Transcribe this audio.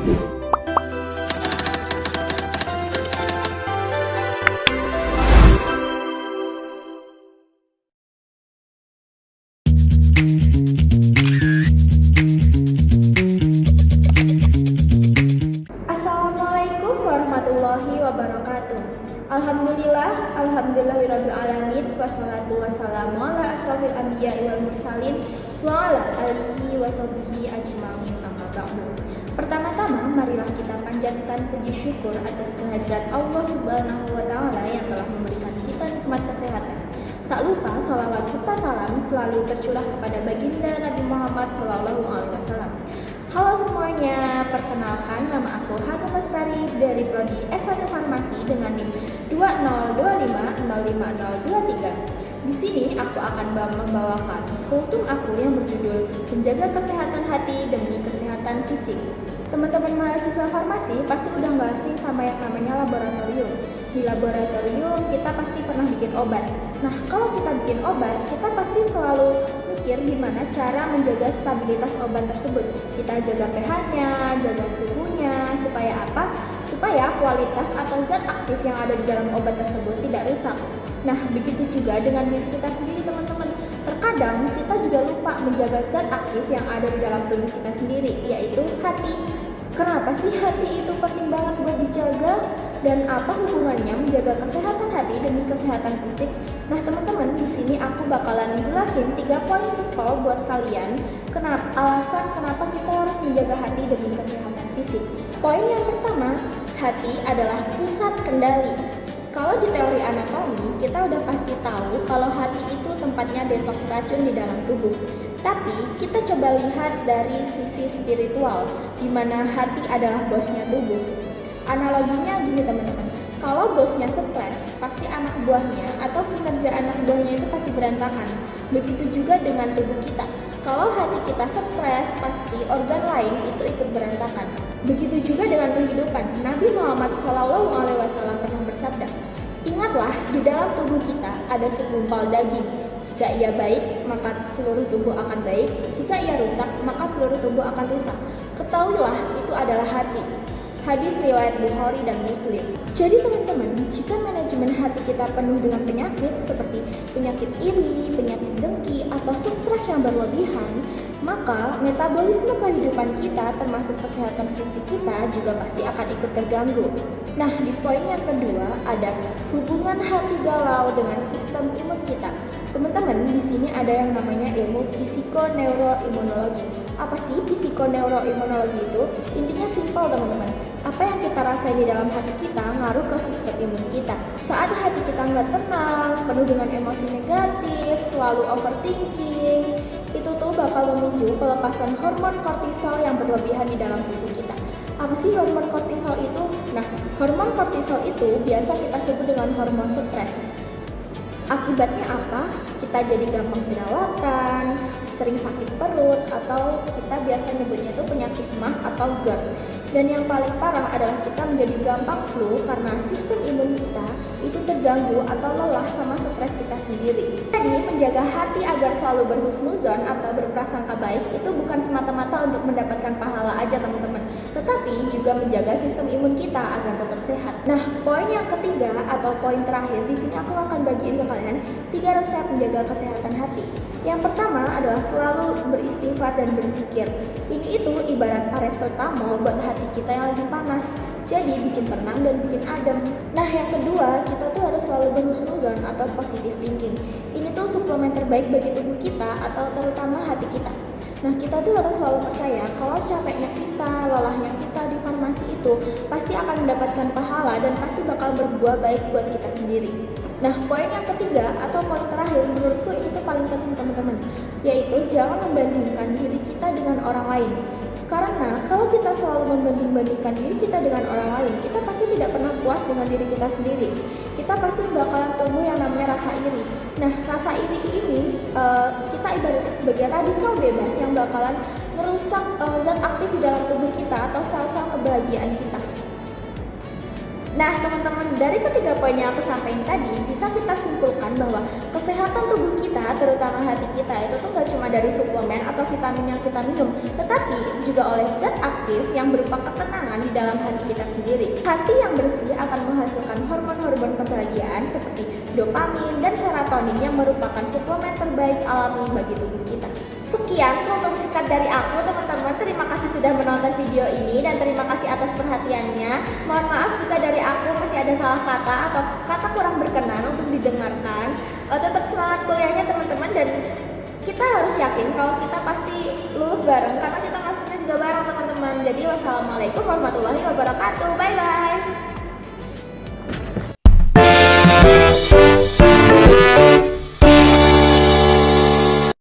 Assalamualaikum warahmatullahi wabarakatuh. Alhamdulillahirabbil alamin, wassalatu wassalamu ala asrofil anbiya'i wal mursalin wa ala alihi washabbihi ajmain, amma ba'du. Pertama-tama marilah kita panjatkan puji syukur atas kehadirat Allah Subhanahu wa taala yang telah memberikan kita nikmat kesehatan. Tak lupa sholawat serta salam selalu tercurah kepada baginda Nabi Muhammad SAW. Halo semuanya, perkenalkan nama aku Hanum Lestari dari Prodi S1 Farmasi dengan NIM 202505023. Di sini aku akan membawakan kultum aku yang berjudul Menjaga Kesehatan Hati Demi Kesehatan Fisik. Teman-teman mahasiswa farmasi pasti udah nggak asing sama yang namanya laboratorium. Di laboratorium kita pasti pernah bikin obat. Nah, kalau kita bikin obat, kita pasti selalu mikir gimana cara menjaga stabilitas obat tersebut. Kita jaga pH-nya, jaga suhunya, supaya apa? Supaya kualitas atau zat aktif yang ada di dalam obat tersebut tidak rusak. Nah, begitu juga dengan diri kita sendiri, teman-teman. Terkadang kita juga lupa menjaga zat aktif yang ada di dalam tubuh kita sendiri, yaitu hati. Kenapa sih hati itu penting banget buat dijaga? Dan apa hubungannya menjaga kesehatan hati demi kesehatan fisik? Nah, teman-teman, di sini aku bakalan jelasin 3 poin simpel buat kalian alasan kenapa kita harus menjaga hati demi kesehatan fisik. Poin yang pertama, hati adalah pusat kendali. Kalau di teori anatomi, kita udah pasti tahu kalau hati itu tempatnya detoks racun di dalam tubuh. Tapi kita coba lihat dari sisi spiritual, di mana hati adalah bosnya tubuh. Analoginya gini, teman-teman. Kalau bosnya stres, pasti anak buahnya atau kinerja anak buahnya itu pasti berantakan. Begitu juga dengan tubuh kita. Kalau hati kita stres, pasti organ lain itu ikut berantakan. Begitu juga dengan kehidupan. Nabi Muhammad SAW pernah bersabda, "Ingatlah, di dalam tubuh kita ada segumpal daging. Jika ia baik, maka seluruh tubuh akan baik. Jika ia rusak, maka seluruh tubuh akan rusak. Ketahuilah, itu adalah hati." Hadis riwayat Bukhari dan Muslim. Jadi teman-teman, jika manajemen hati kita penuh dengan penyakit seperti penyakit iri, penyakit dengki, atau stres yang berlebihan, maka metabolisme kehidupan kita termasuk kesehatan fisik kita juga pasti akan ikut terganggu. Nah, di poin yang kedua ada hubungan hati galau dengan sistem imun kita. Teman-teman, di sini ada yang namanya ilmu psikoneuroimunologi. Apa sih psikoneuroimunologi itu? Intinya simpel, teman-teman. Apa yang kita rasain di dalam hati kita ngaruh ke sistem imun kita. Saat hati kita nggak tenang, penuh dengan emosi negatif, selalu overthinking, itu tuh bakal memicu pelepasan hormon kortisol yang berlebihan di dalam tubuh kita. Apa sih hormon kortisol itu? Nah, hormon kortisol itu biasa kita sebut dengan hormon stres. Akibatnya apa? Kita jadi gampang jerawatan, sering sakit perut, atau kita biasa nyebutnya itu penyakit mah atau GERD. Dan yang paling parah adalah kita menjadi gampang flu karena sistem imun kita itu terganggu atau lelah sama stres kita sendiri. Jadi menjaga hati agar selalu berhusnuzon atau berprasangka baik itu bukan semata-mata untuk mendapatkan pahala aja, teman-teman, tetapi juga menjaga sistem imun kita agar tetap sehat. Nah, poin yang ketiga atau poin terakhir di sini aku akan bagiin ke kalian 3 resep menjaga kesehatan hati. Yang pertama adalah selalu beristighfar dan berzikir. Ini itu ibarat paracetamol buat hati kita yang lagi panas. Jadi bikin tenang dan bikin adem. Nah, yang kedua, kita tuh harus selalu berhusnuzon atau positive thinking. Ini tuh suplemen terbaik bagi tubuh kita atau terutama hati kita. Nah, kita tuh harus selalu percaya kalau capeknya kita, lelahnya kita di farmasi itu pasti akan mendapatkan pahala dan pasti bakal berbuah baik buat kita sendiri. Nah, poin yang ketiga atau poin terakhir menurutku ini tuh paling penting, teman-teman, yaitu jangan membandingkan diri kita dengan orang lain. Karena kalau kita selalu membanding-bandingkan diri kita dengan orang lain, kita pasti tidak pernah puas dengan diri kita sendiri. Kita pasti bakalan tumbuh yang namanya rasa iri. Nah, rasa iri ini kita ibaratkan sebagai radikal bebas yang bakalan merusak zat aktif di dalam tubuh kita atau sel-sel kebahagiaan kita. Nah, teman-teman, dari ketiga poin yang aku sampaikan tadi, bisa kita simpulkan bahwa kesehatan tubuh kita, terutama hati kita, itu tuh gak cuma dari suplemen atau vitamin yang kita minum, tetapi juga oleh zat aktif yang berupa ketenangan di dalam hati kita sendiri. Hati yang bersih akan menghasilkan hormon-hormon kebahagiaan seperti dopamin dan serotonin yang merupakan suplemen terbaik alami bagi tubuh kita. Sekian kultum singkat dari aku, teman-teman. Terima kasih sudah menonton video ini dan terima kasih atas perhatiannya. Mohon maaf jika dari aku masih ada salah kata atau kata kurang berkenan untuk didengarkan. Tetap semangat kuliahnya, teman-teman, dan kita harus yakin kalau kita pasti lulus bareng karena kita masuknya juga bareng, teman-teman. Jadi wassalamualaikum warahmatullahi wabarakatuh. Bye bye.